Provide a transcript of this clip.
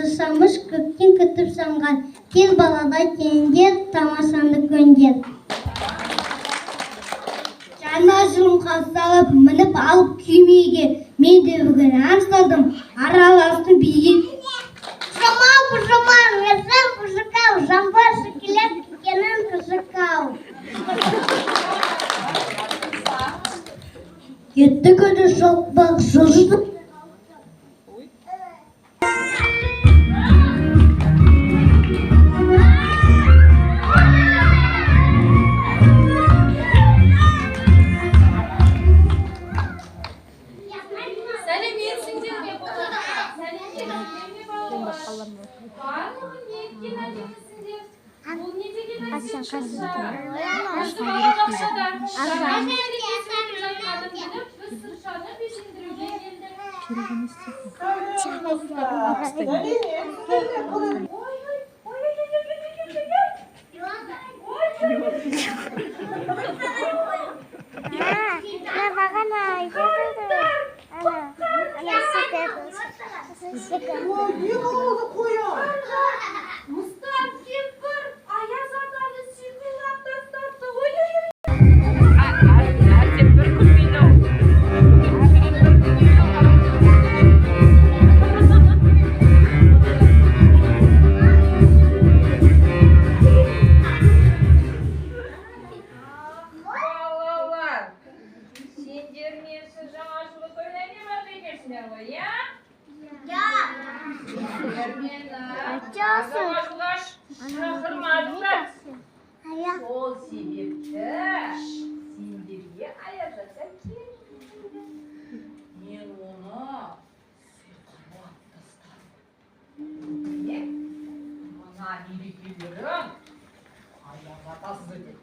шашамыш көптен күтіп самған. Кел баладай теңдер, тамашаны көндер. Жаңа жылымға салып, мініп алып күймеге, мен де бүгін ән салдым, араластым биге. Пожимал, я сам пожикал, жамбар шоколад, кенен пожикал. Кетті көді шоқпақ, жылжыды. Сол себепті сендерге аяжата келдім. Мен оны сиқырлап тастадым. Міне, мына мерекелерің аяжатасыз деп.